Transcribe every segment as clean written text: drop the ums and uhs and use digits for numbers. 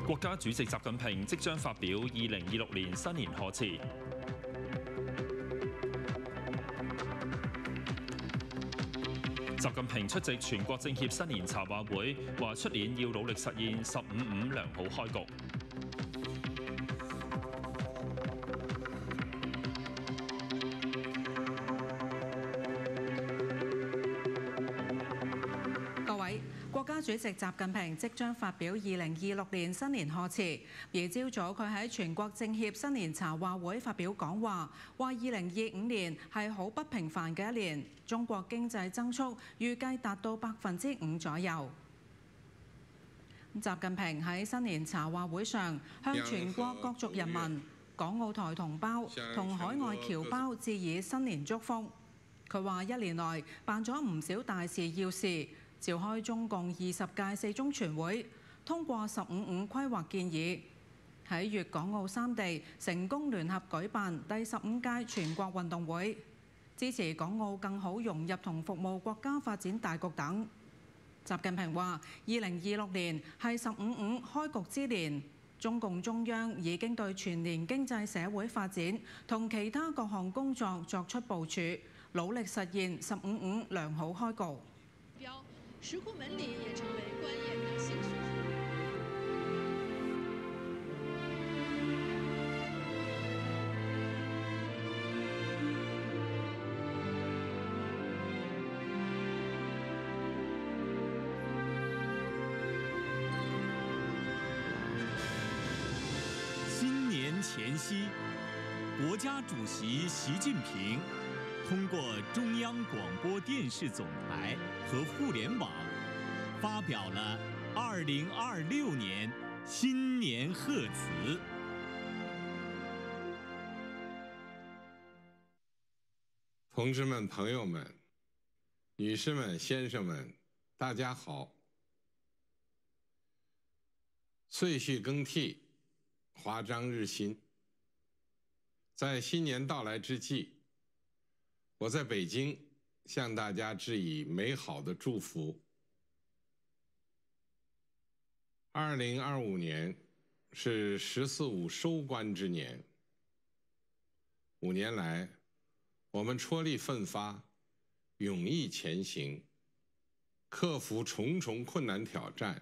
國家主席習近平即將發表2026年新年賀詞。習近平出席全國政協新年茶話會，話出年要努力實現15.5良好開局。國家主席習近平即將發表2026年新年賀詞，而朝早佢喺全國政協新年茶話會發表講話，話2025年係好不平凡嘅一年，中國經濟增速預計達到5%左右。習近平喺新年茶話會上向全國各族人民、港澳台同胞同海外僑胞致以新年祝福。佢話一年來辦咗唔少大事要事，召開中共20屆四中全會，通過15.5規劃建議，喺粵港澳三地成功聯合舉辦第15屆全國運動會，支持港澳更好融入同服務國家發展大局等。習近平話：2026年係15.5開局之年，中共中央已經對全年經濟社會發展同其他各項工作作出部署，努力實現15.5良好開局。石库門里也成為官業的新事。新年前夕，國家主席習近平通過中央廣播電視總台和互聯網，發表了2026年新年賀詞。同志們、朋友們、女士們、先生們，大家好！歲序更替，華章日新。在新年到來之際，我在北京向大家致以美好的祝福。2025年是14.5收官之年，5年來，我們踔厲奮發，勇毅前行，克服重重困難挑戰，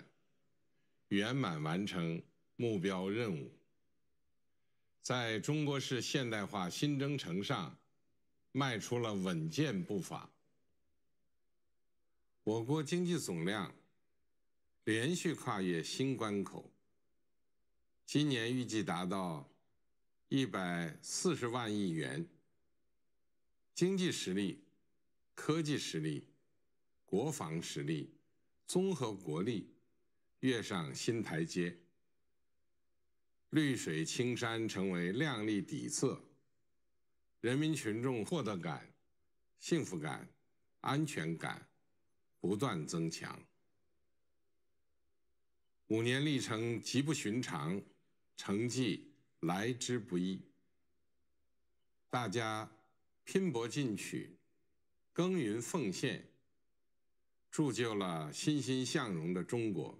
圓滿完成目標任務，在中國式現代化新征程上邁出了穩健步伐。我國經濟總量連續跨越新關口，今年預計達到140萬億元，經濟實力、科技實力、國防實力、綜合國力躍上新台階，綠水青山成為亮麗底色，人民群眾獲得感、幸福感、安全感不斷增強。5年歷程極不尋常，成績來之不易。大家拼搏進取，耕耘奉獻，鑄就了欣欣向榮的中國。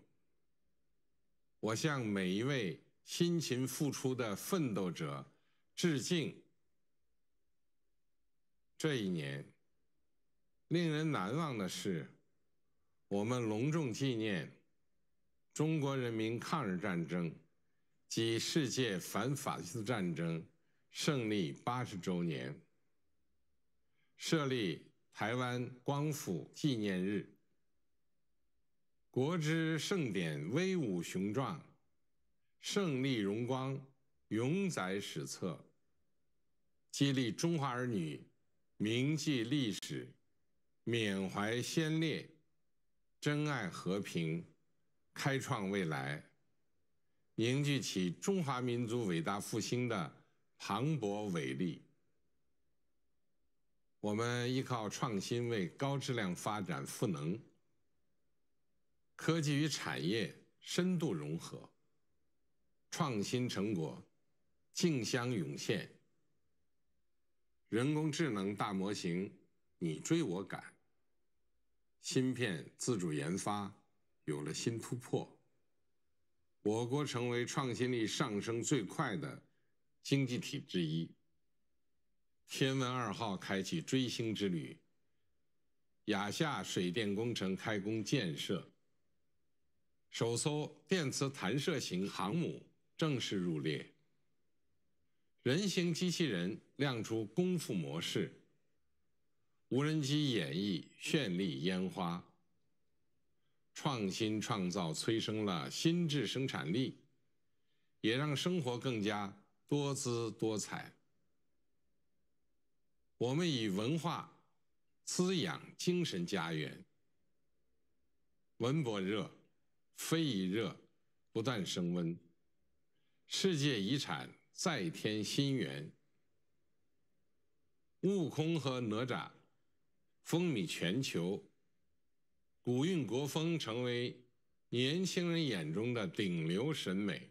我向每一位辛勤付出的奮鬥者致敬。這一年，令人難忘的是，我們隆重紀念中國人民抗日戰爭及世界反法西斯戰爭勝利80周年，設立台灣光復紀念日。國之盛典威武雄壯，勝利榮光永載史冊，激勵中華兒女銘記歷史，緬懷先烈，珍愛和平，開創未來，凝聚起中華民族偉大復興的磅礴偉力。我們依靠創新為高質量發展賦能，科技與產業深度融合，創新成果競相湧現。人工智能大模型你追我赶，芯片自主研发有了新突破，我国成为创新力上升最快的经济体之一。天问2号开启追星之旅，亚夏水电工程开工建设，首艘电磁弹射型航母正式入列，人形机器人亮出功夫模式，无人机演绎绚丽烟花，创新创造催生了新质生产力，也让生活更加多姿多彩。我们以文化滋养精神家园，文博热、非遗热不断升温，世界遗产再添新元。悟空和哪吒风靡全球，古韵国风成为年轻人眼中的顶流审美。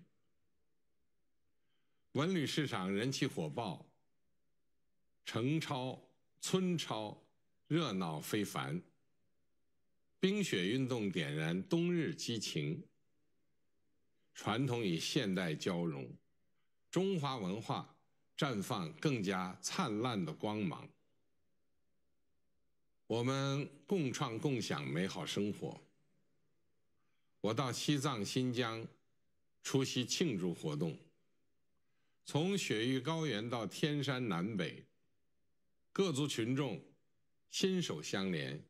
文旅市场人气火爆，城超、村超热闹非凡，冰雪运动点燃冬日激情，传统与现代交融，中华文化绽放更加灿烂的光芒。我们共创共享美好生活。我到西藏、新疆出席庆祝活动，从雪域高原到天山南北，各族群众心手相连，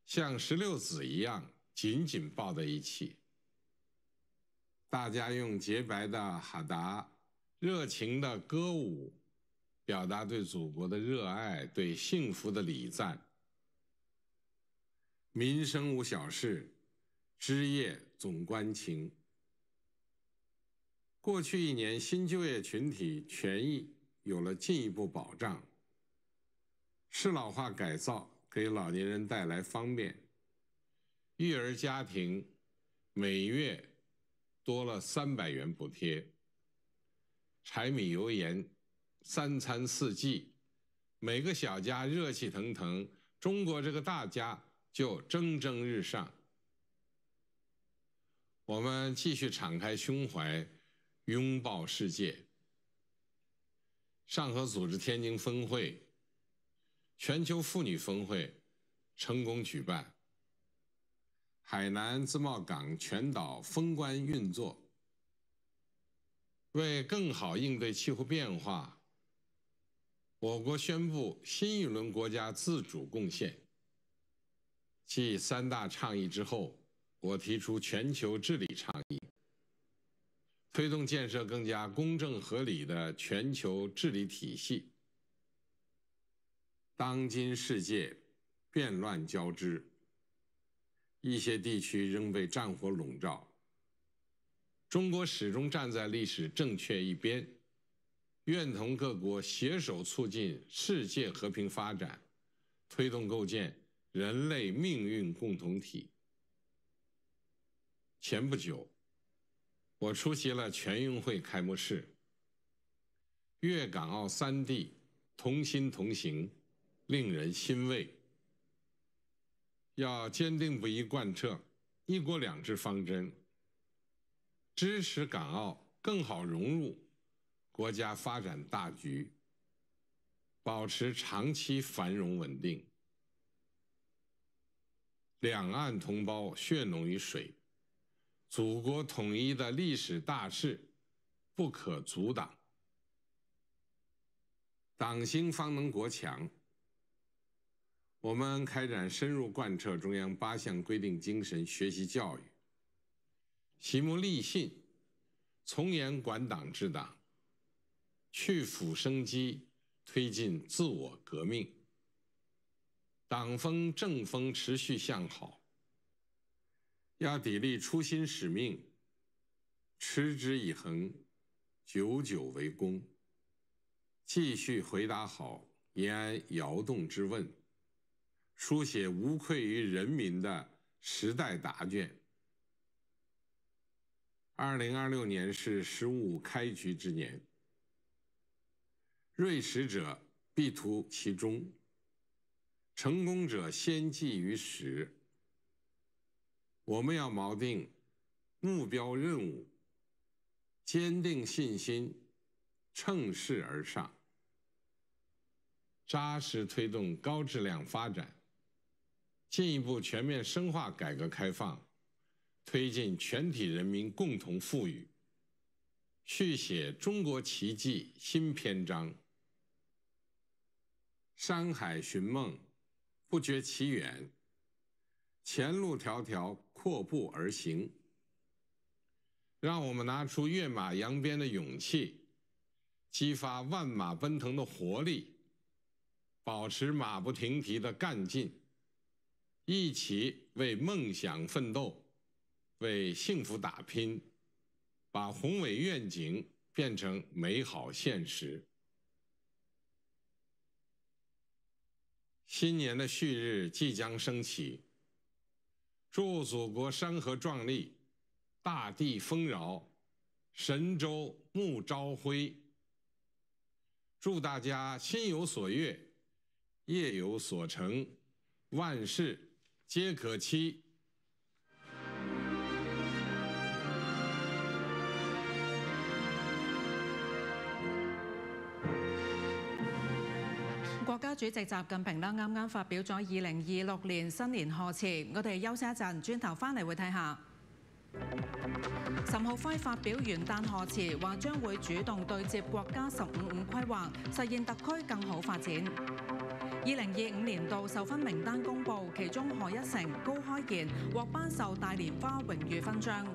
像16子一样紧紧抱在一起。大家用洁白的哈达、热情的歌舞，表达对祖国的热爱、对幸福的礼赞。民生无小事，枝叶总关情。过去1年，新就业群体权益有了进一步保障，适老化改造给老年人带来方便，育儿家庭每月多了300元补贴，柴米油盐3餐4季，每个小家热气腾腾，中国这个大家就蒸蒸日上。我们继续敞开胸怀，拥抱世界。上合组织天津峰会、全球妇女峰会成功举办，海南自贸港全岛封关运作。为更好应对气候变化，我国宣布新一轮国家自主贡献。继3大倡议之后，我提出全球治理倡议，推动建设更加公正合理的全球治理体系。当今世界变乱交织，一些地区仍被战火笼罩，中国始终站在历史正确一边，愿同各国携手促进世界和平发展，推动构建人类命运共同体。前不久，我出席了全运会开幕式，粤港澳3地同心同行，令人欣慰。要坚定不移贯彻一国两制方针，支持港澳更好融入国家发展大局，保持长期繁荣稳定。两岸同胞血浓于水，祖国统一的历史大势不可阻挡。党兴方能国强。我们开展深入贯彻中央8项规定精神学习教育，习目立信，从严管党治党，去腐生机，推进自我革命。党风政风持续向好，要砥砺初心使命，持之以恒，久久为功，继续回答好延安窑洞之问，书写无愧于人民的时代答卷。2026年是“十五”开局之年，锐识者必图其中，成功者先記於時。我們要錨定目標任務，堅定信心，乘勢而上，扎實推動高質量發展，進一步全面深化改革開放，推進全體人民共同富裕，續寫中國奇蹟新篇章。山海尋夢，不覺其遠，前路迢迢，闊步而行。讓我們拿出躍馬揚鞭的勇氣，激發萬馬奔騰的活力，保持馬不停蹄的幹勁，一起為夢想奮鬥，為幸福打拼，把宏偉願景變成美好現實。新年的旭日即將升起，祝祖國山河壯麗，大地豐饒，神州沐朝暉。祝大家心有所悅，業有所成，萬事皆可期。國家主席習近平啱啱發表咗2026年新年賀詞，我哋休息一陣，轉頭翻嚟會睇下。岑浩輝發表元旦賀詞，話將會主動對接國家15/5規劃，實現特區更好發展。2025年度授勳名單公布，其中賀一誠、高開賢獲頒授大蓮花榮譽勳章。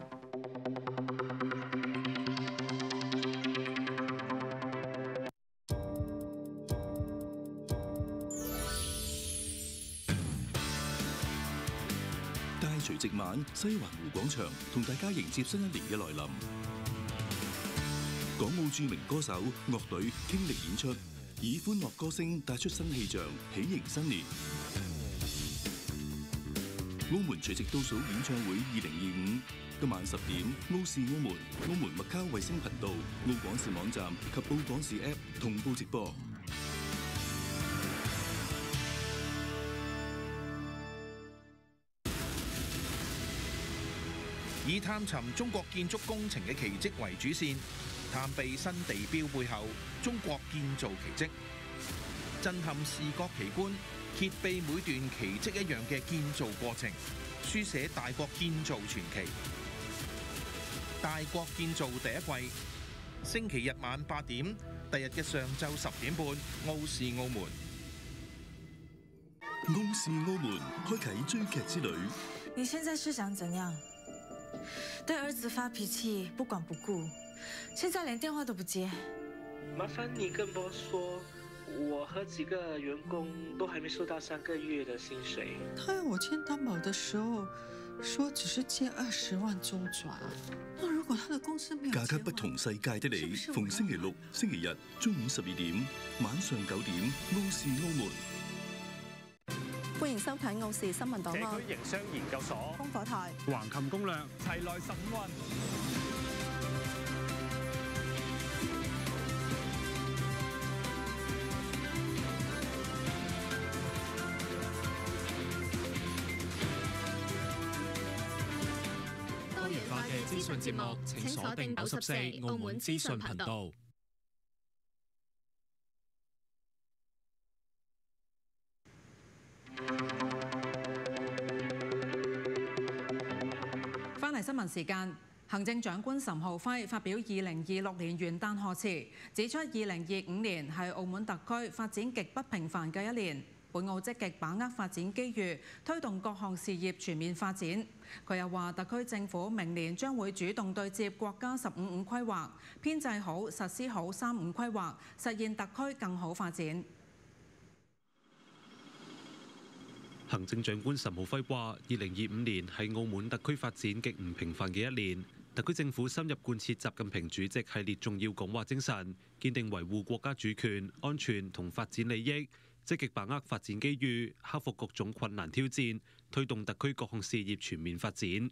除夕晚，西環湖廣場同大家迎接新一年嘅來臨。港澳著名歌手、樂隊傾力演出，以歡樂歌聲帶出新氣象，喜迎新年。澳門除夕倒數演唱會2025，今晚10點，澳視澳門、澳門麥卡衛星頻道、澳廣視網站及澳廣視 App 同步直播。以探尋中國建築工程嘅奇蹟為主線，探秘新地標背後中國建造奇蹟，震撼視覺奇觀，揭秘每段奇蹟一樣嘅建造過程，書寫大國建造傳奇。大國建造第一季，星期日晚8點，第日嘅上晝10點半，澳視澳門。澳視澳門開啟追劇之旅。你現在是想怎樣？對兒子發脾氣，不管不顧，現在連電話都不接。麻煩你跟 boss 說，我和幾個員工都還沒收到3個月的薪水。他要我簽擔保的時候，說只是借20萬周轉。那如果他的公司沒有價格不同世界的你，逢星期六、星期日中午12點，晚上9點，澳視澳門。歡迎收睇澳視新聞檔案。社區營商研究所、烽火台、橫琴攻略，齊來15運。多元化嘅資訊節目，請鎖定94澳門資訊頻道。翻嚟新聞時間，行政長官岑浩輝發表2026年元旦賀詞，指出2025年係澳門特區發展極不平凡嘅一年，本澳積極把握發展機遇，推動各項事業全面發展。佢又話，特區政府明年將會主動對接國家15/5規劃，編制好、實施好3/5規劃，實現特區更好發展。行政長官岑浩輝話：2025年係澳門特區發展極唔平凡嘅一年，特區政府深入貫徹習近平主席系列重要講話精神，堅定維護國家主權、安全同發展利益，積極把握發展機遇，克服各種困難挑戰，推動特區各項事業全面發展。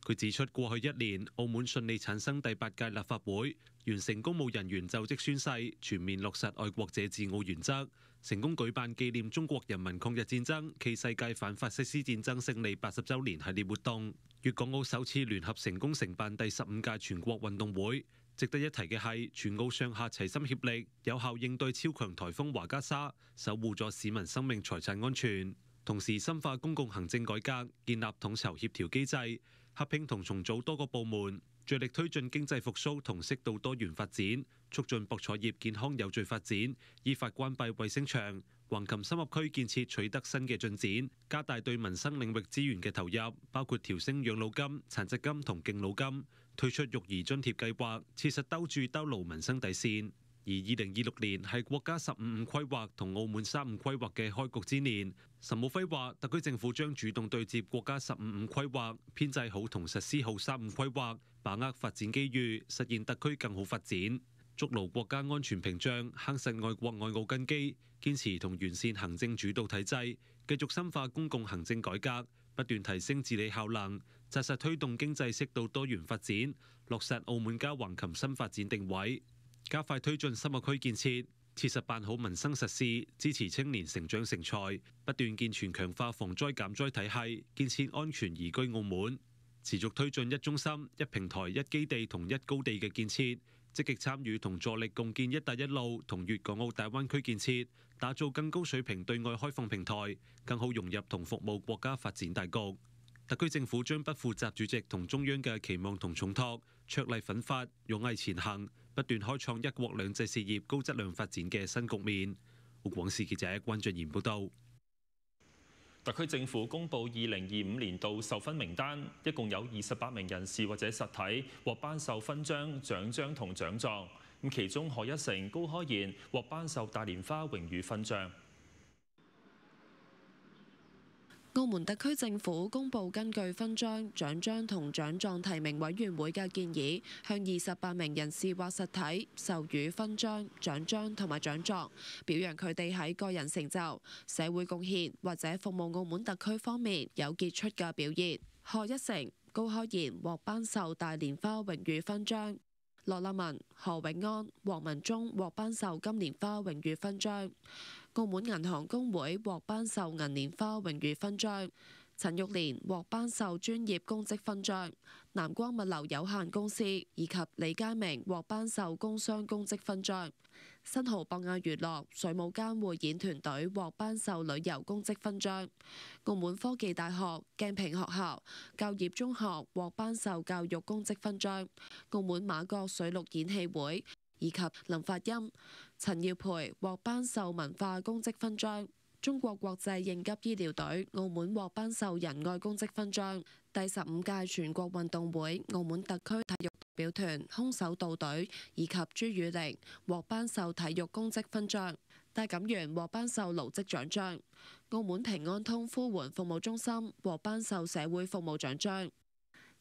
佢指出，過去1年，澳門順利產生第8屆立法會，完成公務人員就職宣誓，全面落實愛國者治澳原則，成功舉辦紀念中國人民抗日戰爭暨世界反法西斯戰爭勝利80週年系列活動。粵港澳首次聯合成功承辦第15屆全國運動會。值得一提嘅係，全澳上下齊心協力，有效應對超強颱風華加莎，守護咗市民生命財產安全。同時深化公共行政改革，建立統籌協調機制，合併同重組多個部門，着力推進經濟復甦同適度多元發展，促進博彩業健康有序發展，依法關閉衛星場。橫琴深合區建設取得新嘅進展，加大對民生領域資源嘅投入，包括調升養老金、殘疾金同敬老金，推出育兒津貼計劃，切實兜住兜牢民生底線。而2026年係國家15-5規劃同澳門3-5規劃嘅開局之年。岑敖暉話，特區政府將主動對接國家15-5規劃，編製好同實施好3-5規劃，把握發展機遇，實現特區更好發展。築牢國家安全屏障，夯實愛國愛澳根基，堅持同完善行政主導體制，繼續深化公共行政改革，不斷提升治理效能，紮實推動經濟適度多元發展，落實澳門加橫琴新發展定位。加快推進深合區建設，切實辦好民生實事，支持青年成長成才，不斷健全強化防災減災體系，建設安全宜居澳門。持續推進一中心、一平台、一基地同一高地嘅建設，積極參與同助力共建一帶一路同粵港澳大灣區建設，打造更高水平對外開放平台，更好融入同服務國家發展大局。特區政府將不負習主席同中央嘅期望同重託，卓麗奮發，勇毅前行，不斷開創一國兩制事業高質量發展嘅新局面。澳廣視記者關俊賢報道。特區政府公布2025年度授勳名單，一共有28名人士或者實體獲頒授勳章、獎章同獎狀。咁其中賀一誠、高開賢獲頒授大蓮花榮譽勳章。澳門特區政府公布根據勳章、獎章同獎狀提名委員會嘅建議，向28名人士或實體授予勳章、獎章同埋獎狀，表揚佢哋喺個人成就、社會貢獻或者服務澳門特區方面有傑出嘅表現。賀一誠、高開賢獲頒授大蓮花榮譽勳章。羅立文、何永安、黃文忠獲頒授金蓮花榮譽勳章。澳門銀行公會獲頒授銀蓮花榮譽勳章。陳玉蓮獲頒授專業公職勳章。南光物流有限公司以及李佳明獲頒授工商公職勳章。新濠博雅娛樂、水舞間匯演團隊獲頒授旅遊公職勳章。澳門科技大學、鏡屏學校、教業中學獲頒授教育公職勳章。澳門馬國水陸演戲會以及林發音、陳耀培獲頒授文化公職勳章。中國國際應急醫療隊澳門獲頒授仁愛公職勳章。第15屆全國運動會澳門特區體育代表團空手道隊以及朱雨玲獲頒授體育公職勳章。戴錦元獲頒授勞職獎章。澳門平安通呼援服務中心獲頒授社會服務獎章。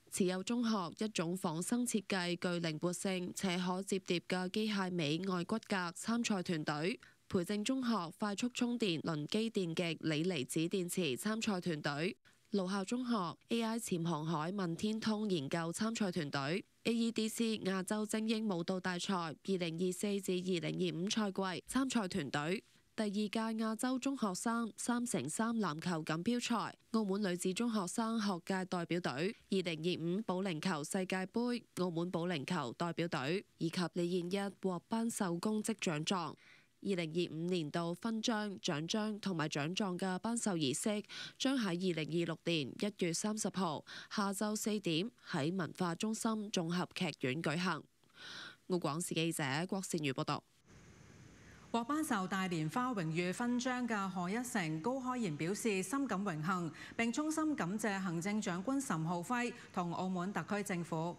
慈幼中學一種仿生設計、具靈活性且可摺疊嘅機械尾外骨骼參賽團隊。培正中學快速充電輪機電極鋰離子電池參賽團隊。盧校中學 AI 潛航海問天通研究參賽團隊。AEDC 亞洲精英舞蹈大賽2024至2025賽季參賽團隊。第2屆亞洲中學生3×3籃球錦標賽，澳門女子中學生學界代表隊；2025保齡球世界盃，澳門保齡球代表隊，以及李彥一獲頒授公職獎狀。2025年度勳章、獎章同埋獎狀嘅頒授儀式將喺2026年1月30號下晝4點喺文化中心綜合劇院舉行。澳廣視記者郭善如報道。獲頒授大蓮花榮譽勳章嘅賀一誠、高開賢表示深感榮幸，並衷心感謝行政長官岑敖暉同澳門特區政府。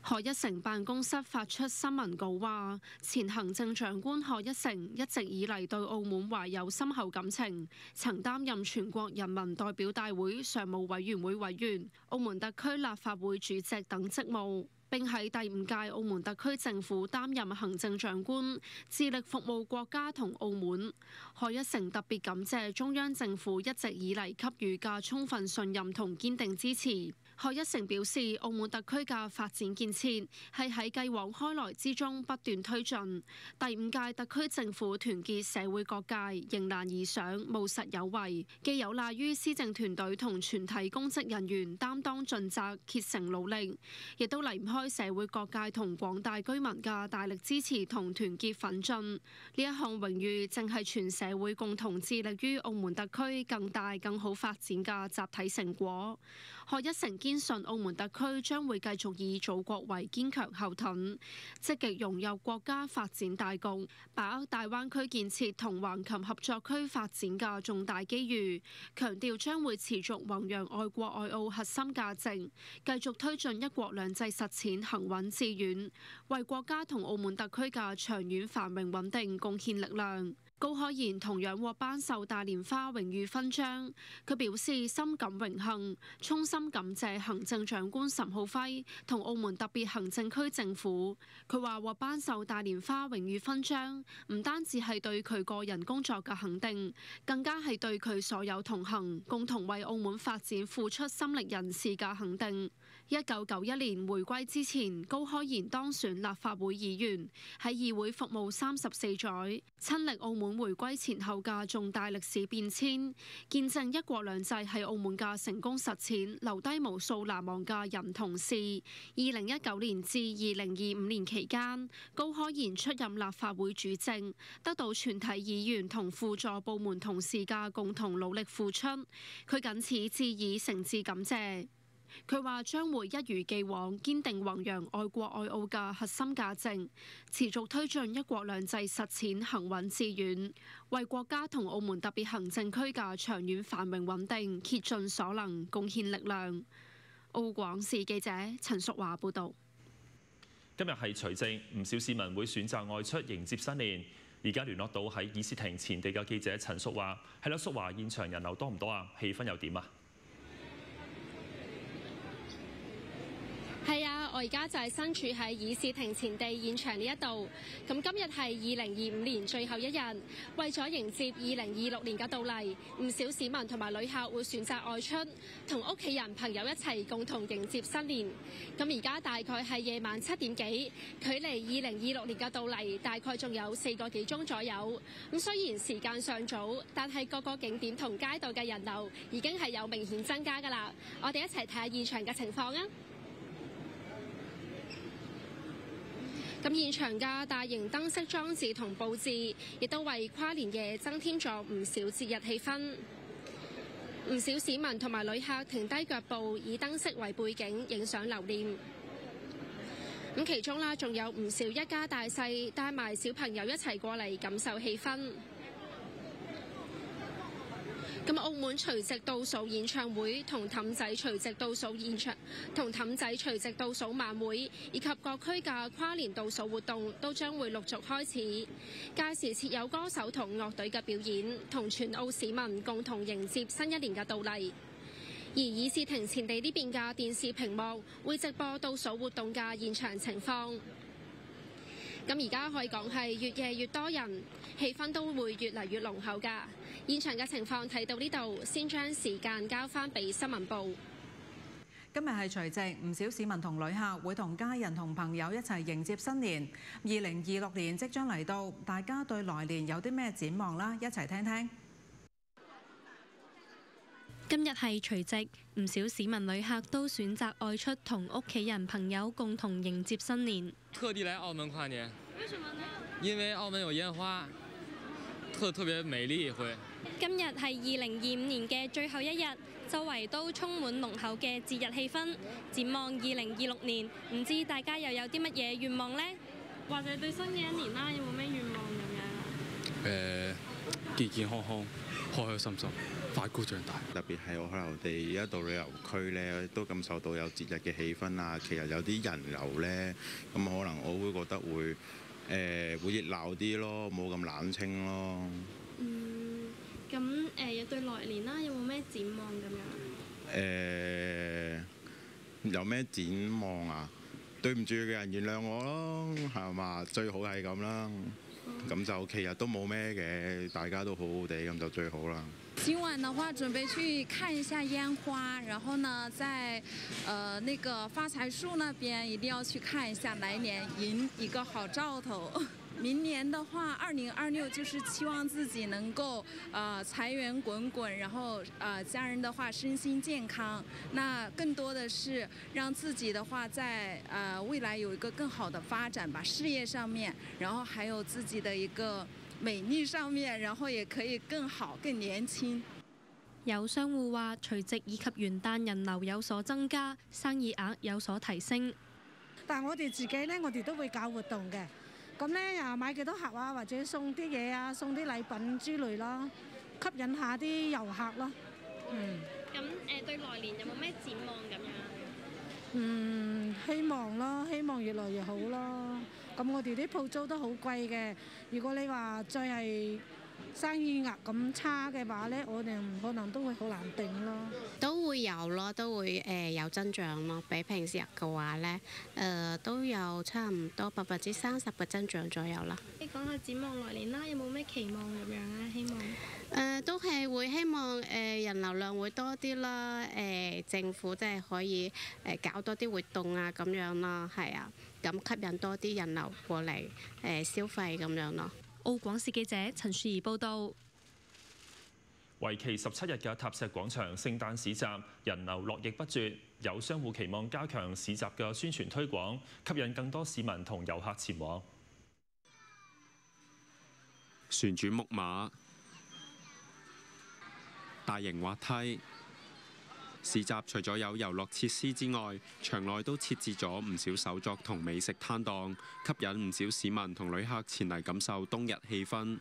賀一誠辦公室發出新聞稿話，前行政長官賀一誠一直以嚟對澳門懷有深厚感情，曾擔任全國人民代表大會常務委員會委員、澳門特區立法會主席等職務。並喺第5屆澳門特區政府擔任行政長官，致力服務國家同澳門。賀一誠特別感謝中央政府一直以嚟給予嘅充分信任同堅定支持。賀一誠表示，澳門特區嘅發展建設係喺繼往開來之中不斷推進。第5屆特區政府團結社會各界，迎難而上，務實有為，既有賴於施政團隊同全體公職人員擔當盡責、竭誠努力，亦都離唔開社會各界同廣大居民嘅大力支持同團結奮進。呢一項榮譽正係全社會共同致力於澳門特區更大更好發展嘅集體成果。賀一誠堅信澳門特區將會繼續以祖國為堅強後盾，積極融入國家發展大局，把握大灣區建設同橫琴合作區發展嘅重大機遇，強調將會持續弘揚愛國愛澳核心價值，繼續推進一國兩制實踐行穩致遠，為國家同澳門特區嘅長遠繁榮穩定貢獻力量。高海賢同樣獲頒授大蓮花榮譽勳章，佢表示深感榮幸，衷心感謝行政長官岑浩輝同澳門特別行政區政府。佢話獲頒授大蓮花榮譽勳章，唔單止係對佢個人工作嘅肯定，更加係對佢所有同行、共同為澳門發展付出心力人士嘅肯定。1991年回歸之前，高開賢當選立法會議員，喺議會服務34載，親歷澳門回歸前後嘅重大歷史變遷，見證一國兩制喺澳門嘅成功實踐，留低無數難忘嘅人同事。2019年至2025年期間，高開賢出任立法會主席，得到全體議員同輔助部門同事嘅共同努力付出，佢謹此致以誠摯感謝。佢話將會一如既往堅定弘揚愛國愛澳嘅核心價值，持續推進一國兩制實踐行穩致遠，為國家同澳門特別行政區嘅長遠繁榮穩定竭盡所能，貢獻力量。澳廣視記者陳淑華報導。今日係除夕，唔少市民會選擇外出迎接新年。而家聯絡到喺議事亭前地嘅記者陳淑華，係啦，淑華，現場人流多唔多啊？氣氛又點啊？係啊，我而家就係身處喺議事亭前地現場呢一度。咁今日係2025年最後一日，為咗迎接2026年嘅到嚟，唔少市民同埋旅客會選擇外出，同屋企人朋友一齊共同迎接新年。咁而家大概係夜晚7點幾，距離2026年嘅到嚟大概仲有4個幾鐘左右。咁雖然時間尚早，但係各個景點同街道嘅人流已經係有明顯增加㗎啦。我哋一齊睇下現場嘅情況啊！咁現場嘅大型燈飾裝置同佈置，亦都為跨年夜增添咗唔少節日氣氛。唔少市民同埋旅客停低腳步，以燈飾為背景影相留念。咁其中啦，仲有唔少一家大細帶埋小朋友一齊過嚟感受氣氛。咁澳門除夕倒數演唱會同氹仔除夕倒數晚會，以及各區嘅跨年倒數活動都將會陸續開始。屆時設有歌手同樂隊嘅表演，同全澳市民共同迎接新一年嘅到嚟。而議事亭前地呢邊嘅電視屏幕會直播倒數活動嘅現場情況。咁而家可以講係越夜越多人，氣氛都會越嚟越濃厚㗎。現場嘅情況睇到呢度，先將時間交翻俾新聞部。今日係除夕，唔少市民同旅客會同家人同朋友一齊迎接新年。2026年即將嚟到，大家對來年有啲咩展望啦？一齊聽聽。今日係除夕，唔少市民旅客都選擇外出同屋企人朋友共同迎接新年。特地來澳門跨年。為什麼呢？因為澳門有煙花，特別美麗會。今日係2025年嘅最後一日，周圍都充滿濃厚嘅節日氣氛。展望2026年，唔知大家又有啲乜嘢願望呢？或者對新嘅一年啦，有冇咩願望咁樣？健健康康、開開心心、快高長大。特別係可能我哋而家到旅遊區咧，都感受到有節日嘅氣氛啊。其實有啲人流咧，咁可能我會覺得會熱鬧啲咯，冇咁冷清咯。咁對來年啦，有冇咩展望咁樣？有咩展望啊？對唔住嘅人原諒我咯，係嘛？最好係咁啦。咁就其實都冇咩嘅，大家都好好地咁就最好啦。今晚的話，準備去看一下煙花，然後呢，在那個發財樹那邊一定要去看一下，來年迎一個好兆頭。明年的話，2026就是期望自己能夠財源滾滾，然後家人的話身心健康。那更多的是讓自己的話在未來有一個更好的發展吧，事業上面，然後還有自己的一個美麗上面，然後也可以更好、更年輕。有商戶話，除夕以及元旦人流有所增加，生意額有所提升。但係我哋自己呢，我哋都會搞活動嘅。咁咧又買幾多盒啊，或者送啲嘢啊，送啲禮品之類咯，吸引下啲遊客咯。咁對來年有冇咩展望咁樣？希望咯，希望越來越好咯。咁我哋啲鋪租都好貴嘅，如果你話再係生意額咁差嘅話咧，我哋可能都會好難頂咯。都會有咯，都會有增長咯。比平時日嘅話咧，都有差唔多30%嘅增長左右啦。你講下展望來年啦，有冇咩期望咁樣咧？希望都係會希望人流量會多啲啦，政府即係可以搞多啲活動啊咁樣啦，係啊，咁吸引多啲人流過嚟消費咁樣咯。澳廣視記者陳樹怡報導。為期17日嘅塔石廣場聖誕市集人流絡繹不絕，有商戶期望加強市集嘅宣傳推廣，吸引更多市民同遊客前往。旋轉木馬、大型滑梯，市集除咗有遊樂設施之外，場內都設置咗唔少手作同美食攤檔，吸引唔少市民同旅客前嚟感受冬日氣氛。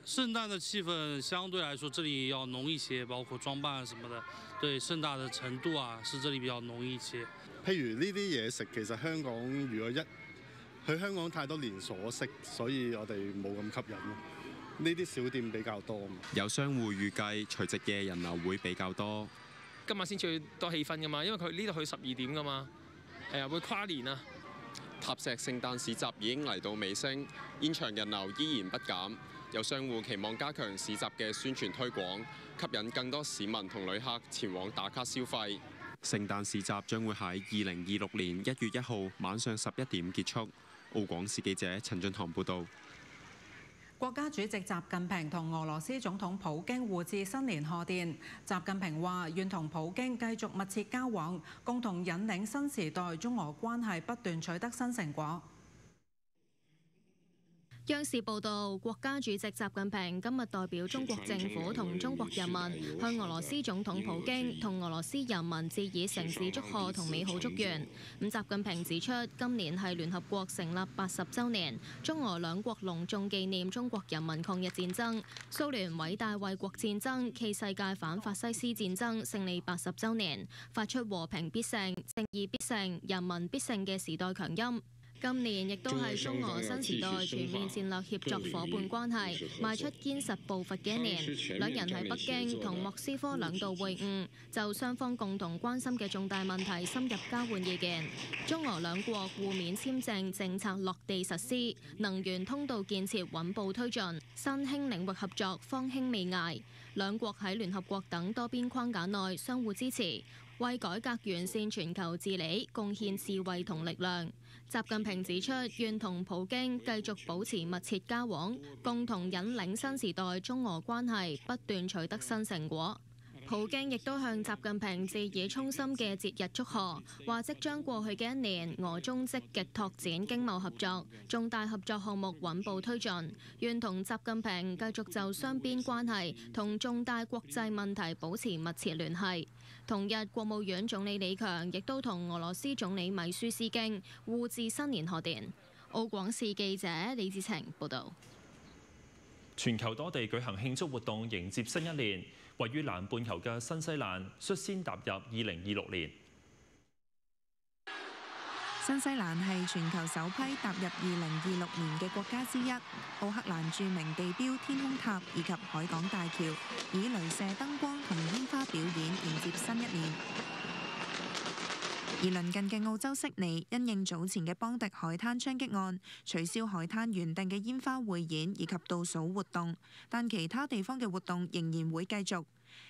聖誕的氣氛相對來說，這裡要濃一些，包括裝扮什麼的，對盛大的程度啊，是這裡比較濃一些。譬如呢啲嘢食，其實香港如果去香港太多連鎖式，所以我哋冇咁吸引咯。呢啲小店比較多。有商戶預計除夕夜人流會比較多。今晚先最多氣氛㗎嘛，因為佢呢度去12點㗎嘛，係啊，會跨年啊。塔石聖誕市集已經嚟到尾聲，現場人流依然不減。有商戶期望加強市集嘅宣傳推廣，吸引更多市民同旅客前往打卡消費。聖誕市集將會喺2026年1月1號晚上11點結束。澳廣視記者陳俊棠報導。國家主席習近平同俄羅斯總統普京互致新年賀電。習近平話：願同普京繼續密切交往，共同引領新時代中俄關係不斷取得新成果。央視報導，國家主席習近平今日代表中國政府同中國人民向俄羅斯總統普京同俄羅斯人民致以誠摯祝賀同美好祝願。習近平指出，今年係聯合國成立80週年，中俄兩國隆重紀念中國人民抗日戰爭、蘇聯偉大衛國戰爭暨世界反法西斯戰爭勝利80週年，發出和平必勝、正義必勝、人民必勝嘅時代強音。今年亦都係中俄新時代全面戰略協作伙伴關係邁出堅實步伐嘅一年。兩人喺北京同莫斯科兩度會晤，就雙方共同關心嘅重大問題深入交換意見。中俄兩國互免簽證政策落地實施，能源通道建設穩步推進，新興領域合作方興未艾。兩國喺聯合國等多邊框架內相互支持，為改革完善全球治理貢獻智慧同力量。習近平指出，願同普京繼續保持密切交往，共同引領新時代中俄關係不斷取得新成果。普京亦都向習近平致以衷心嘅節日祝賀，話即將過去嘅一年，俄中積極拓展經貿合作，重大合作項目穩步推進，願同習近平繼續就雙邊關係同重大國際問題保持密切聯繫。同日，國務院總理李強亦都同俄羅斯總理米舒斯京互致新年賀電。澳廣視記者李志晴報導。全球多地舉行慶祝活動迎接新一年，位於南半球嘅新西蘭率先踏入2026年。新西蘭係全球首批踏入2026年嘅國家之一。奧克蘭著名地標天空塔以及海港大橋，以雷射燈光同煙花表演迎接新一年。而鄰近嘅澳洲悉尼，因應早前嘅邦迪海灘槍擊案，取消海灘原定嘅煙花匯演以及倒數活動，但其他地方嘅活動仍然會繼續。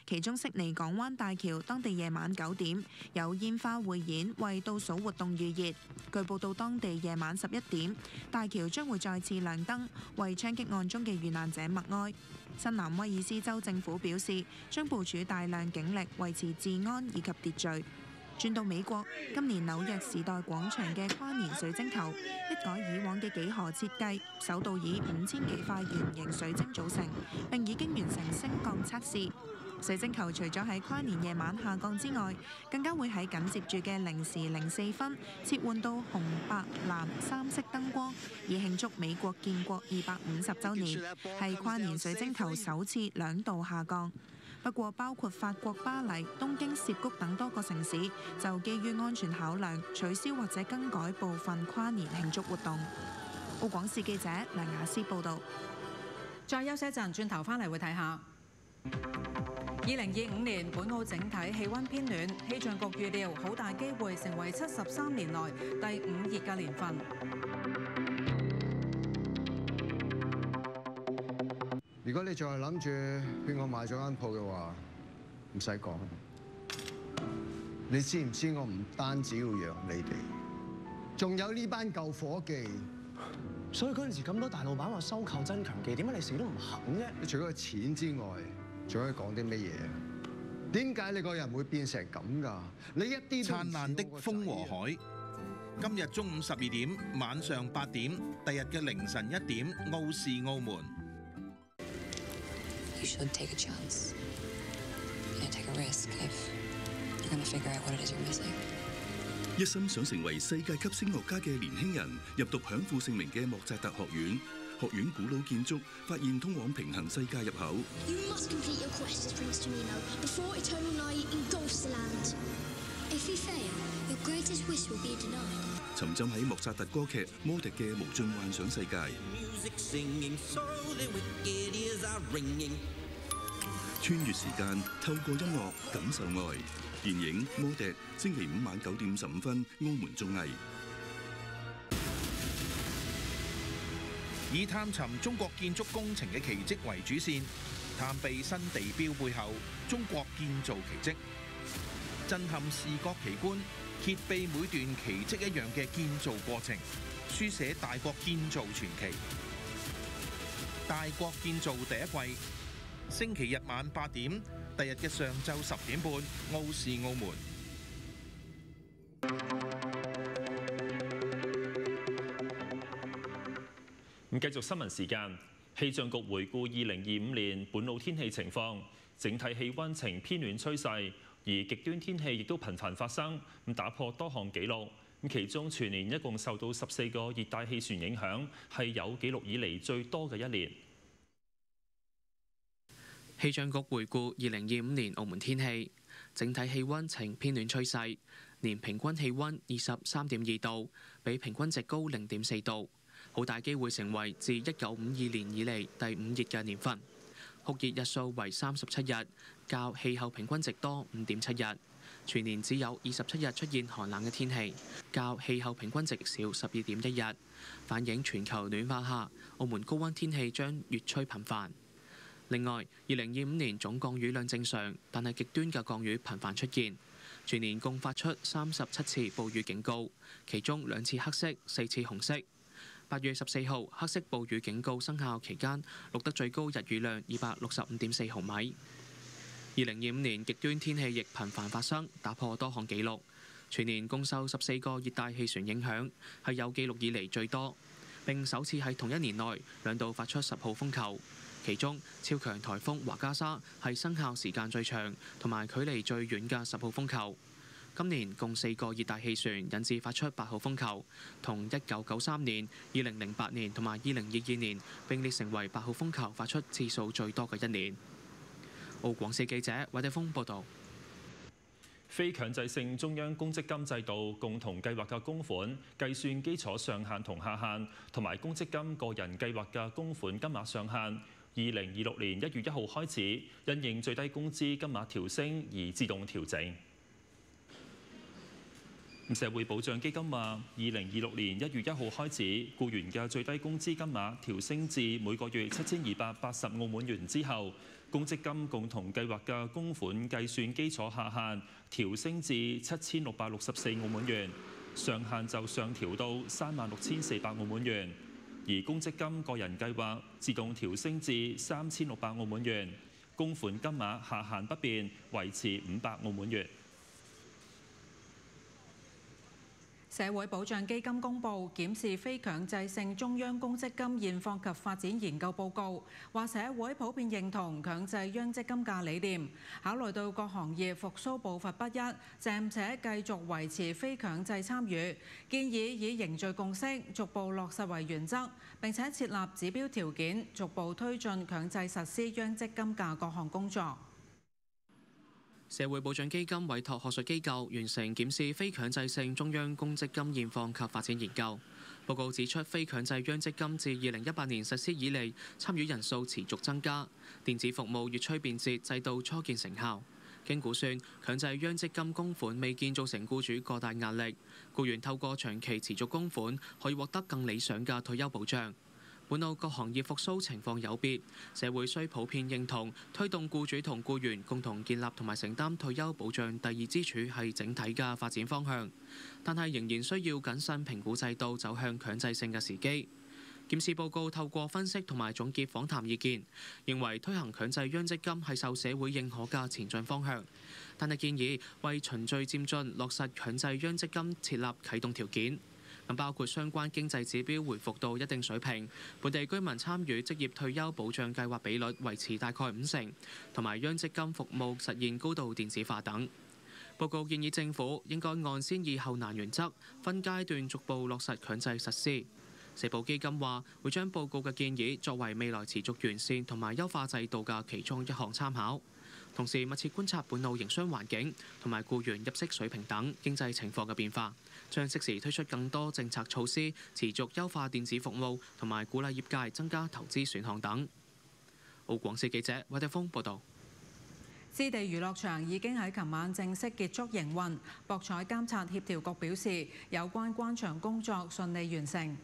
其中悉尼港灣大橋當地夜晚9點有煙花匯演，為倒數活動預熱。據報到當地夜晚11點，大橋將會再次亮燈，為槍擊案中嘅遇難者默哀。新南威爾斯州政府表示，將部署大量警力維持治安以及秩序。轉到美國，今年紐約時代廣場嘅跨年水晶球一改以往嘅幾何設計，首度以5000幾塊圓形水晶組成，並已經完成升降測試。水晶球除咗喺跨年夜晚下降之外，更加會喺緊接住嘅0時04分切換到紅白藍3色燈光，以慶祝美國建國250週年，係跨年水晶球首次2度下降。不過，包括法國巴黎、東京涉谷等多個城市，就基於安全考量，取消或者更改部分跨年慶祝活動。澳廣視記者梁雅詩報導。再休息一陣，轉頭翻嚟會睇下。2025年本澳整體氣温偏暖，氣象局預料好大機會成為73年來第5熱嘅年份。如果你仲係諗住勸我賣咗間鋪嘅話，唔使講。你知唔知我唔單止要養你哋，仲有呢班舊伙計。所以嗰陣時咁多大老闆話收購增強記，點解你死都唔肯啫？你除咗錢之外，仲可以講啲乜嘢？點解你個人會變成咁㗎？你一啲都唔似我個仔。燦爛的風和海，今日中午12點、晚上8點，第日嘅凌晨1點，澳視澳門。You should take a chance. You take a risk if you're going to figure out what it is you're missing. 一心想成為世界級聲樂家嘅年輕人，入讀享負盛名嘅莫扎特學院。學院古老建築，發現通往平行世界入口。You must complete your quest as Prince Jamino before Eternal Night engulfs the land. If you fail, your greatest wish will be denied. 沉浸喺莫扎特歌劇《魔笛》嘅無盡幻想世界。穿越時間，透過音樂感受愛。電影《魔笛》星期5晚9點55分，澳門綜藝。以探尋中國建築工程嘅奇蹟為主線，探秘新地標背後中國建造奇蹟，震撼視覺奇觀，揭秘每段奇蹟一樣嘅建造過程，書寫大國建造傳奇。大國建造第一季，星期日晚8點，第日嘅上晝10點半，澳視澳門。繼續新聞時間，氣象局回顧2025年本澳天氣情況，整體氣温呈偏暖趨勢，而極端天氣亦都頻繁發生，打破多項紀錄。其中全年一共受到14個熱帶氣旋影響，係有紀錄以嚟最多嘅一年。氣象局回顧2025年澳門天氣，整體氣温呈偏暖趨勢，年平均氣温23.2度，比平均值高0.4度。好大機會成為自1952年以嚟第5熱嘅年份，酷熱日數為37日，較氣候平均值多5.7日。全年只有27日出現寒冷嘅天氣，較氣候平均值少12.1日，反映全球暖化下，澳門高温天氣將越趨頻繁。另外，2025年總降雨量正常，但係極端嘅降雨頻繁出現。全年共發出37次暴雨警告，其中2次黑色、4次紅色。8月14號黑色暴雨警告生效期間，錄得最高日雨量265.4毫米。2025年極端天氣亦頻繁發生，打破多項紀錄。全年共受14個熱帶氣旋影響，係有紀錄以嚟最多，並首次喺同一年內2度發出10號風球。其中超強颱風華加莎係生效時間最長同埋距離最遠嘅10號風球。今年共4個熱帶氣旋引致發出8號風球，同1993年、2008年同埋2022年並列成為8號風球發出次數最多嘅一年。澳廣視記者韋德峰報導。非強制性中央公積金制度共同計劃嘅供款計算基礎上限同下限，同埋公積金個人計劃嘅供款金額上限，2026年1月1號開始，因應最低工資金額調升而自動調整。社會保障基金話，2026年1月1號開始，僱員嘅最低工資金額調升至每個月7280澳門元之後，公積金共同計劃嘅供款計算基礎下限調升至7664澳門元，上限就上調到36400澳門元。而公積金個人計劃自動調升至3600澳門元，供款金額下限不變，維持500澳門元。社會保障基金公布檢視非強制性中央公積金現況及發展研究報告，話社會普遍認同強制央積金嘅理念，考慮到各行業復甦步伐不一，暫且繼續維持非強制參與，建議以凝聚共識，逐步落實為原則，並且設立指標條件，逐步推進強制實施央積金嘅各項工作。社會保障基金委託學術機構完成檢視非強制性中央公積金現況及發展研究。報告指出，非強制央積金自2018年實施以嚟，參與人數持續增加，電子服務越趨便捷，制度初見成效。經估算，強制央積金供款未見造成僱主過大壓力，僱員透過長期持續供款，可以獲得更理想嘅退休保障。本澳各行業復甦情況有別，社會雖普遍認同推動僱主同僱員共同建立同埋承擔退休保障第二支柱係整體嘅發展方向，但係仍然需要謹慎評估制度走向強制性嘅時機。檢視報告透過分析同埋總結訪談意見，認為推行強制央積金係受社會認可嘅前進方向，但係建議為循序漸進落實強制央積金設立啟動條件。咁包括相關經濟指標回復到一定水平，本地居民參與職業退休保障計劃比率維持大概50%，同埋央積金服務實現高度電子化等。報告建議政府應該按先易後難原則，分階段逐步落實強制實施。社保基金話會將報告嘅建議作為未來持續完善同埋優化制度嘅其中一項參考。同時密切觀察本澳營商環境同埋僱員入息水平等經濟情況嘅變化，將適時推出更多政策措施，持續優化電子服務同埋鼓勵業界增加投資選項等。澳廣視記者韋德峰報導。置地娛樂場已經喺琴晚正式結束營運，博彩監察協調局表示，有關關場工作順利完成。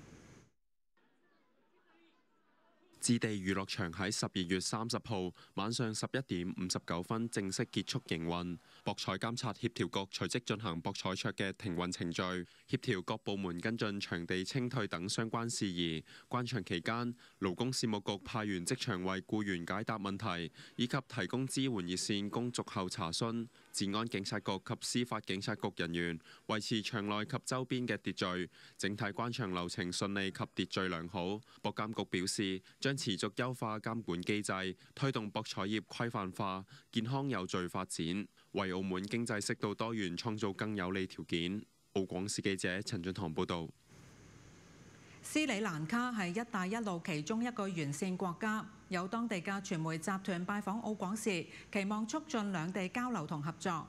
置地娛樂場喺12月30號晚上11點59分正式結束營運，博彩監察協調局隨即進行博彩桌嘅停運程序，協調各部門跟進場地清退等相關事宜。關場期間，勞工事務局派員即場為僱員解答問題，以及提供支援熱線供續後查詢。治安警察局及司法警察局人員維持場內及周邊嘅秩序，整體關場流程順利及秩序良好。博監局表示，將持續優化監管機制，推動博彩業規範化、健康有序發展，為澳門經濟適度多元創造更有利條件。澳廣視記者陳俊堂報導。斯里蘭卡係一帶一路其中一個沿線國家，有當地嘅傳媒集團拜訪澳廣視，期望促進兩地交流同合作。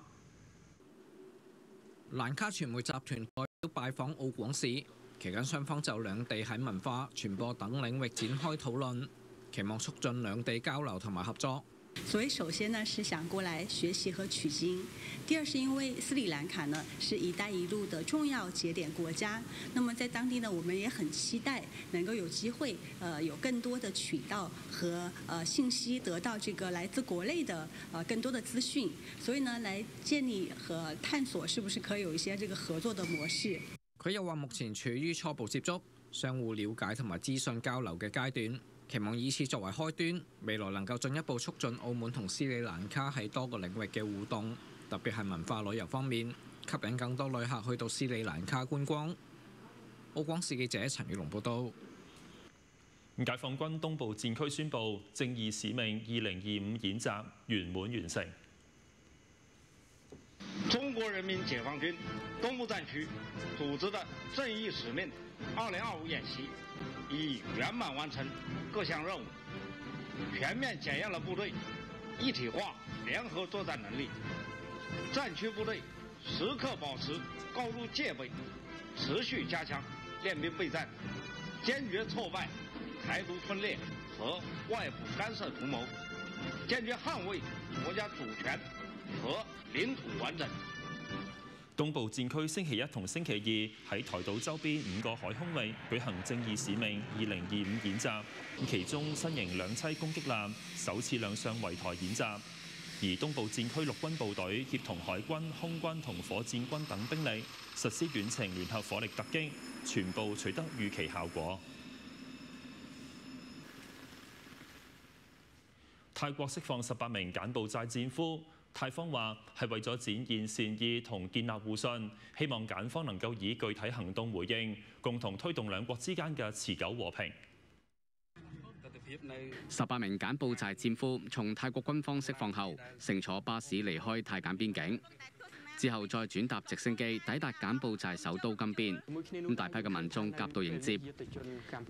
蘭卡傳媒集團代表拜訪澳廣視，期間雙方就兩地喺文化、傳播等領域展開討論，期望促進兩地交流同埋合作。所以首先呢是想過來學習和取經，第二是因為斯里蘭卡呢是一帶一路的重要節點國家，那麼在當地呢我們也很期待能夠有機會有更多的渠道和信息得到這個來自國內的更多的資訊，所以呢來建立和探索是不是可以有一些這個合作的模式。佢又話目前處於初步接觸、相互了解同埋資訊交流嘅階段。期望以此作為開端，未來能夠進一步促進澳門同斯里蘭卡喺多個領域嘅互動，特別係文化旅遊方面，吸引更多旅客去到斯里蘭卡觀光。澳廣視記者陳宇龍報道。解放軍東部戰區宣布正義使命2025演習圓滿完成。中國人民解放軍東部戰區組織的正義使命2025演習已圓滿完成各項任務，全面檢驗了部隊一體化聯合作戰能力。戰區部隊時刻保持高度戒備，持續加強練兵備戰，堅決挫敗台獨分裂和外部干涉圖謀，堅決捍衛國家主權和領土完整。東部戰區星期一同星期二喺台島周邊5個海空域舉行正義使命2025演習，其中新型兩棲攻擊艦首次亮相圍台演習。而東部戰區陸軍部隊協同海軍、空軍同火箭軍等兵力實施遠程聯合火力突擊，全部取得預期效果。泰國釋放18名柬埔寨戰俘，泰方話係為咗展現善意同建立互信，希望柬方能夠以具體行動回應，共同推動兩國之間嘅持久和平。18名柬埔寨戰俘從泰國軍方釋放後，乘坐巴士離開泰柬邊境，之後再轉搭直升機抵達柬埔寨首都金邊。咁大批嘅民眾夾道迎接。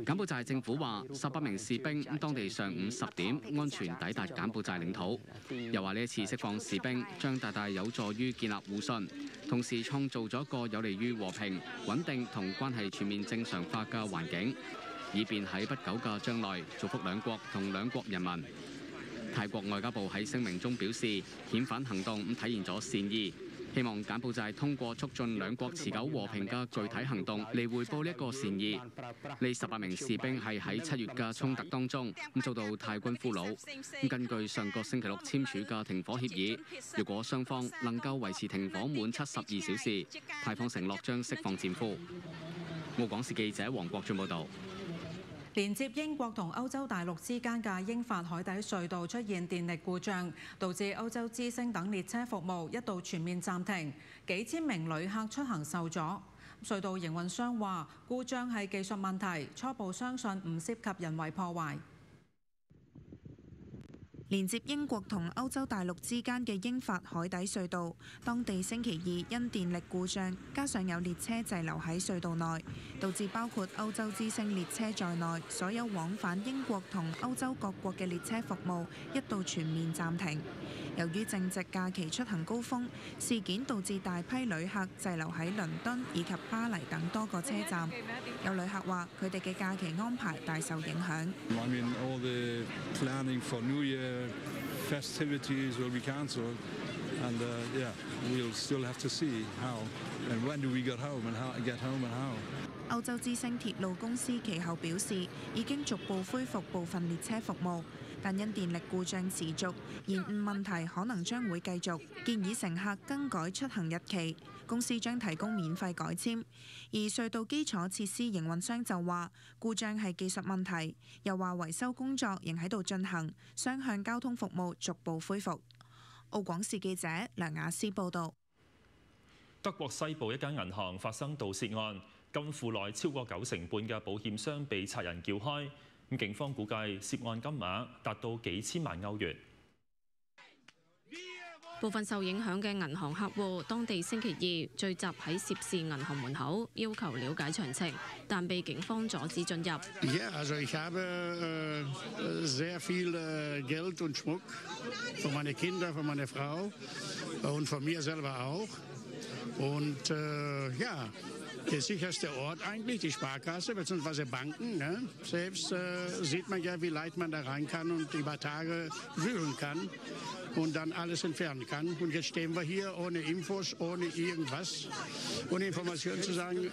柬埔寨政府話，18名士兵當地上午10點安全抵達柬埔寨領土，又話呢一次釋放士兵將大大有助於建立互信，同時創造咗一個有利於和平、穩定同關係全面正常化嘅環境，以便喺不久嘅將來造福兩國同兩國人民。泰國外交部喺聲明中表示，遣返行動體現咗善意，希望柬埔寨通過促進兩國持久和平嘅具體行動嚟回報呢一個善意。呢18名士兵係喺7月嘅衝突當中遭到泰軍俘虜。根據上個星期六簽署嘅停火協議，如果雙方能夠維持停火滿72小時，泰方承諾將釋放戰俘。澳廣視記者黃國俊報導。連接英國同歐洲大陸之間嘅英法海底隧道出現電力故障，導致歐洲之星等列車服務一度全面暫停，幾千名旅客出行受阻。隧道營運商話故障係技術問題，初步相信唔涉及人為破壞。連接英國同歐洲大陸之間嘅英法海底隧道，當地星期二因電力故障，加上有列車滯留喺隧道內，導致包括歐洲之星列車在內所有往返英國同歐洲各國嘅列車服務一度全面暫停。由於正值假期出行高峰，事件導致大批旅客滯留喺倫敦以及巴黎等多個車站。有旅客話佢哋嘅假期安排大受影響。Festivities will be cancelled, and we'll still have to see how and when do we get home and how. 歐洲之星鐵路公司其後表示，已經逐步恢復部分列車服務，但因電力故障持續，延誤問題可能將會繼續，建議乘客更改出行日期。公司將提供免費改簽，而隧道基礎設施營運商就話故障係技術問題，又話維修工作仍喺度進行，雙向交通服務逐步恢復。澳廣視記者梁雅詩報導。德國西部一間銀行發生盜竊案，金庫內超過90%嘅保險箱被賊人撬開，警方估計涉案金額達到幾千萬歐元。部分受影響嘅銀行客戶，當地星期二聚集喺涉事銀行門口，要求了解詳情，但被警方阻止進入。Ja, also ich habe sehr viel Geld und Schmuck von meinen Kindern, von meiner Frau und von mir selber auch. Und ja, der sicherste Ort eigentlich die Sparkasse bzw. Banken. Ne? Selbst sieht man ja, wie leicht man da rein kann und über Tage wühlen kann. Und dann alles entfernen kann. Und jetzt stehen wir hier ohne Infos, ohne irgendwas, ohne Informationen zu sagen.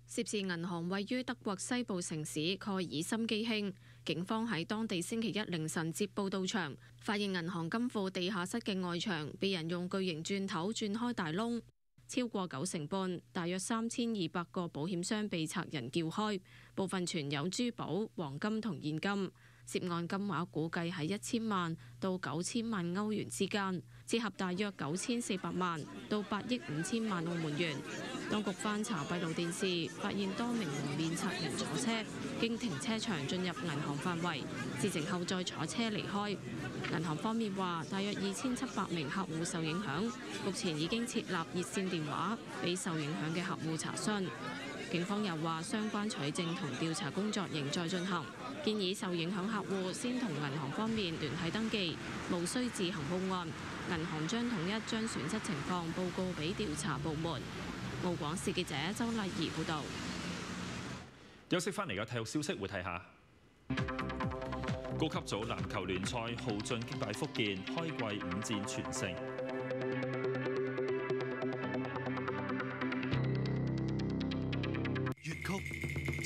涉事銀行位於德國西部城市蓋爾森基興，警方喺當地星期一凌晨接報到場，發現銀行金庫地下室嘅外牆被人用巨型鑽頭鑽開大窿，超過半，大約3200個保險箱被賊人撬開，部分存有珠寶、黃金同現金。涉案金額估計喺1000萬到9000萬歐元之間，折合大約9400萬到8億5000萬澳門元。當局翻查閉路電視，發現多名蒙面賊人坐車經停車場進入銀行範圍，事情後再坐車離開。銀行方面話，大約2700名客戶受影響，目前已經設立熱線電話俾受影響嘅客戶查詢。警方又話，相關取證同調查工作仍在進行，建議受影響客戶先同銀行方面聯繫登記，無需自行報案。銀行將統一將損失情況報告俾調查部門。澳廣視記者周麗儀報導。休息翻嚟嘅體育消息會睇下。高級組籃球聯賽浩進擊敗福建，開季5戰全勝。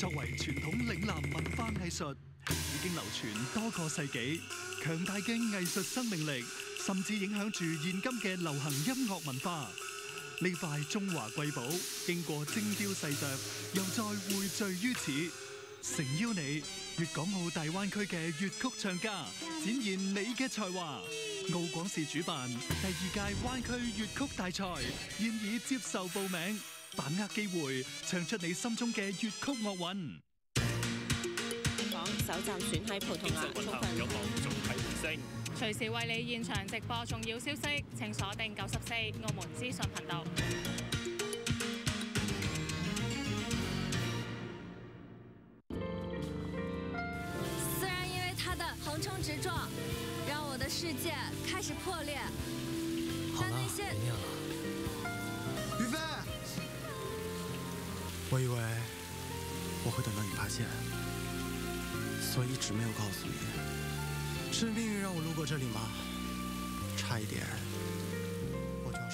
作為傳統嶺南文化藝術，已經流傳多個世紀，強大嘅藝術生命力，甚至影響住現今嘅流行音樂文化。呢塊中華瑰寶，經過精雕細琢，又再匯聚於此，誠邀你粵港澳大灣區嘅粵曲唱家，展現你嘅才華。澳廣視主辦第2屆灣區粵曲大賽，現已接受報名，把握機會，唱出你心中嘅粵曲樂韻。香港首站選喺葡萄牙，充分有望總體提升。隨時為你現場直播重要消息，請鎖定94澳門資訊頻道。雖然因為他的橫衝直撞，讓我的世界開始破裂，但那些……於飛，我以為我會等到你發現，所以一直沒有告訴你。是命運讓我路過這裡嗎？差一點。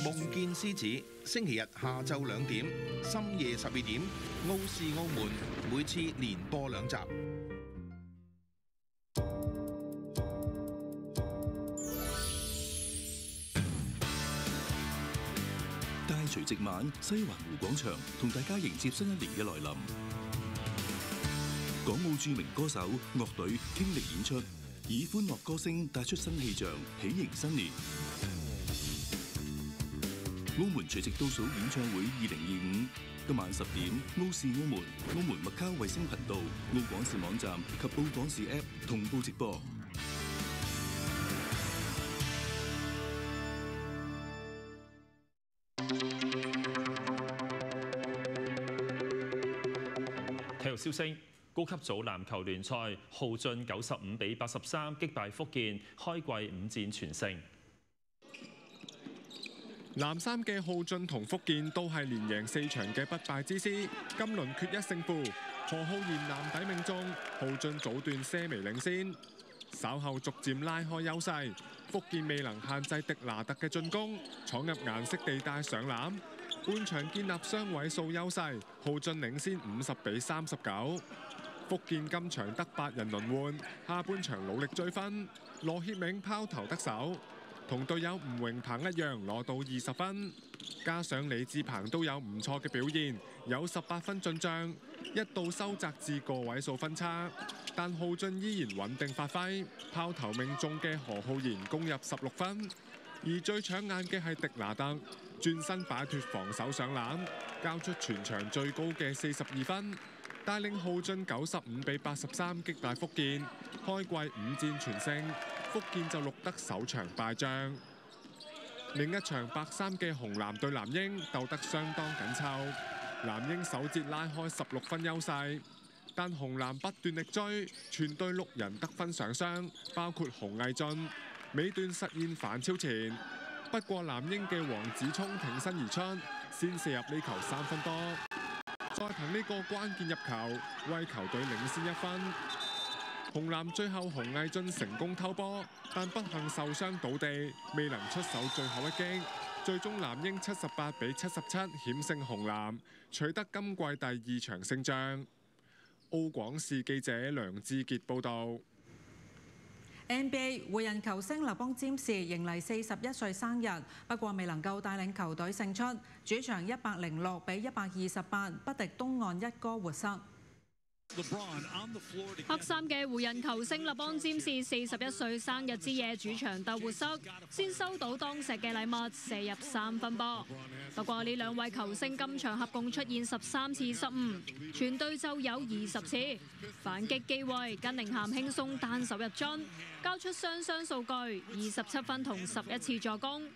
夢見獅子，星期日下晝2點，深夜12點，澳視澳門，每次連播2集。大除夕晚，西環湖廣場同大家迎接新一年嘅來臨。港澳著名歌手、樂隊傾力演出。以歡樂歌聲帶出新氣象，喜迎新年。澳門除夕倒數演唱會2025，今晚10點，澳視澳門、澳門麥卡衛星頻道、澳廣視網站及澳廣視 App 同步直播。體育消息。高級組籃球聯賽，浩俊95比83擊敗福建，開季5戰全勝。藍衫嘅浩俊同福建都係連贏4場嘅不敗之師，今輪缺一勝負。何浩然籃底命中，浩俊早段些微領先，稍後逐漸拉開優勢。福建未能限制迪拿特嘅進攻，闖入顏色地帶上籃，半場建立雙位數優勢，浩俊領先50比39。福建今場得8人輪換，下半場努力追分。羅協銘拋投得手，同隊友吳榮鵬一樣攞到20分，加上李志鵬都有唔錯嘅表現，有18分進帳，一度收窄至個位數分差。但浩俊依然穩定發揮，拋投命中嘅何浩然攻入16分，而最搶眼嘅係迪拿特，轉身擺脱防守上籃，交出全場最高嘅42分。帶領浩俊95比83擊敗福建，開季5戰全勝，福建就錄得首場敗仗。另一場白衫嘅紅藍對藍鷹鬥得相當緊湊，藍鷹首節拉開16分優勢，但紅藍不斷力追，全隊6人得分上雙，包括洪毅俊，尾段實現反超前。不過藍鷹嘅黃子聰挺身而出，先射入呢球3分多。再憑呢個關鍵入球，為球隊領先1分。紅藍最後洪毅俊成功偷波，但不幸受傷倒地，未能出手最後一擊。最終藍鷹78比77險勝紅藍，取得今季第2場勝仗。澳廣視記者梁志傑報導。NBA 湖人球星勒邦詹士迎嚟41歲生日，不過未能夠帶領球隊勝出，主場106比128不敵東岸一哥活塞。黑衫嘅湖人球星勒邦詹士41歲生日之夜主場鬥活塞，先收到當石嘅禮物，射入3分波。不過呢兩位球星今場合共出現13次失誤，全隊就有20次反擊機會，根寧咸輕鬆單手入樽，交出雙數據27分同11次助攻。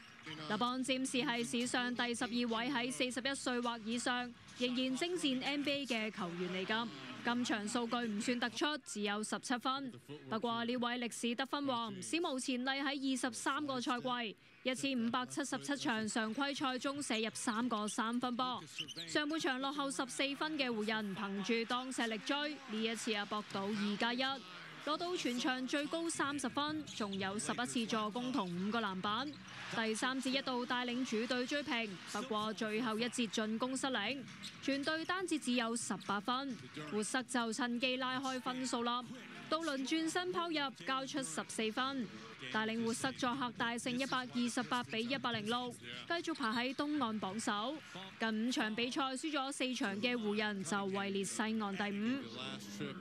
勒邦詹士係史上第12位喺41歲或以上仍然征戰 NBA 嘅球員嚟㗎。今場數據唔算突出，只有17分。不過呢位歷史得分王史無前例喺23個賽季1577場常規賽中射入3個3分波。上半場落後14分嘅湖人憑住當石力追，呢一次搏到2+1。攞到全場最高30分，仲有11次助攻同5個籃板。第3節一度帶領主隊追平，不過最後一節進攻失靈，全隊單節只有18分。活塞就趁機拉開分數啦，杜倫轉身拋入，交出14分，帶領活塞作客大勝128-106，繼續排喺東岸榜首。近5場比賽輸咗4場嘅湖人就位列西岸第5。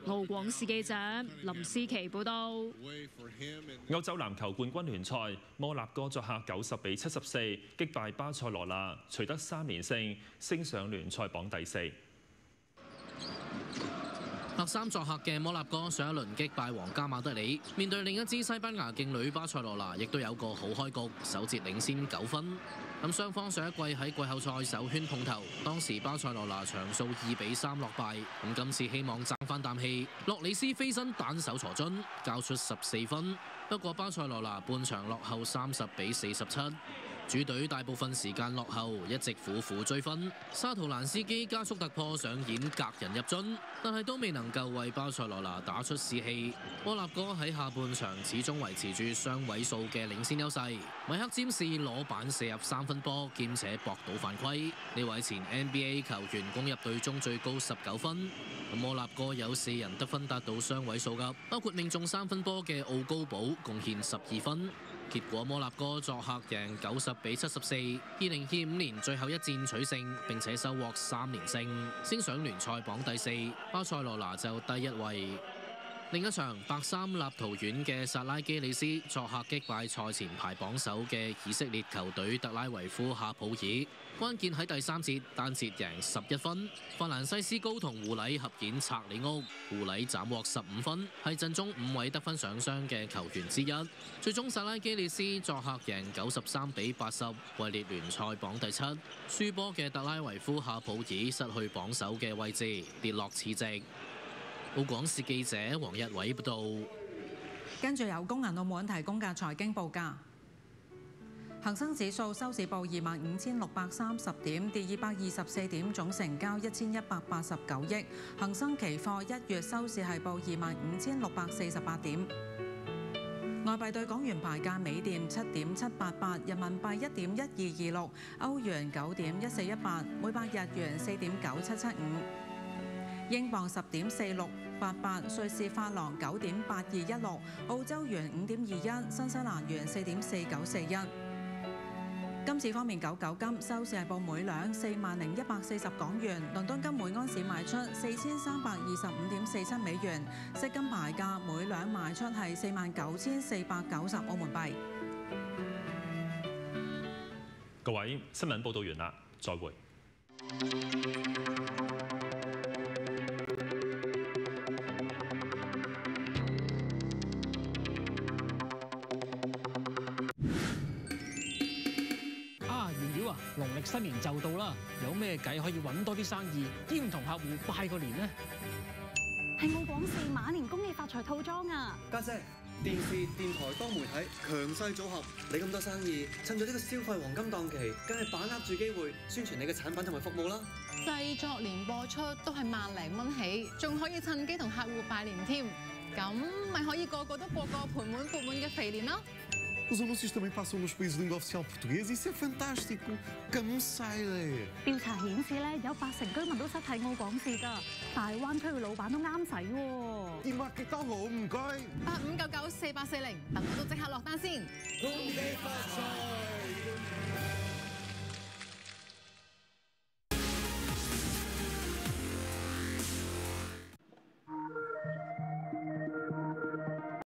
澳廣視記者林思琪報道。歐洲籃球冠軍聯賽，摩納哥作客90-74擊敗巴塞羅那，取得3連勝，升上聯賽榜第4。白衫作客嘅摩納哥上一輪擊敗皇家馬德里，面對另一支西班牙勁旅巴塞羅那，亦都有個好開局，首節領先9分。咁雙方上一季喺季後賽首圈碰頭，當時巴塞羅那場數2-3落敗。咁今次希望爭翻啖氣，洛里斯飛身單手鋤樽，交出14分。不過巴塞羅那半場落後30-47。主隊大部分時間落後，一直苦苦追分。沙圖蘭斯基加速突破上演隔人入樽，但係都未能夠為巴塞羅那打出士氣。摩納哥喺下半場始終維持住雙位數嘅領先優勢。米克詹士攞板射入3分波，兼且搏到犯規。呢位前 NBA 球員攻入隊中最高19分。摩納哥有4人得分達到雙位數㗎，包括命中3分波嘅奧高堡貢獻12分。結果摩納哥作客贏90-74， 2025年最後一戰取勝，並且收穫3連勝，升上聯賽榜第4。巴塞羅那就第1位。另一場白衫立陶宛嘅薩拉基里斯作客擊敗賽前排榜首嘅以色列球隊特拉維夫夏普爾，關鍵喺第3節單節贏11分。法蘭西斯高同胡禮合演拆里屋，胡禮斬獲15分，係陣中5位得分上雙嘅球員之一。最終薩拉基里斯作客贏93-80，位列聯賽榜第7。輸波嘅特拉維夫夏普爾失去榜首嘅位置，跌落次席。澳廣視記者黃日偉報道。跟住由工銀澳門提供嘅財經報價，恒生指數收市報25,630點，跌224點，總成交1189億。恒生期貨1月收市係報25,648點。外幣對港元牌價：美元7.788，人民幣1.1226，歐元9.1418，每百日元4.9775。英鎊10.4688，瑞士法郎9.8216，澳洲元5.21，新西蘭元4.4941。金市方面，99金收市係報每兩40,140港元，倫敦金每安士賣出4325.47美元，飾金牌價每兩賣出係49,490澳門幣。各位，新聞報導完啦，再會。農曆新年就到啦，有咩計可以揾多啲生意，兼同客戶拜個年呢？係澳廣視馬年恭喜發財套裝啊！家姐，電視、電台多媒體強勢組合，你咁多生意，趁住呢個消費黃金檔期，梗係把握住機會宣傳你嘅產品同埋服務啦。製作連播出都係萬零蚊起，仲可以趁機同客戶拜年添，咁咪可以個個都過個盆滿缽滿嘅肥年咯。Os anúncios também passam nos países de língua oficial portuguesa, isso é fantástico! Como sai, né? 調查顯示咧，有80%居民都識睇澳廣視㗎，大灣區嘅老闆都啱使喎。電話幾多號？唔該。85994840，等我都即刻落單先。恭喜發財！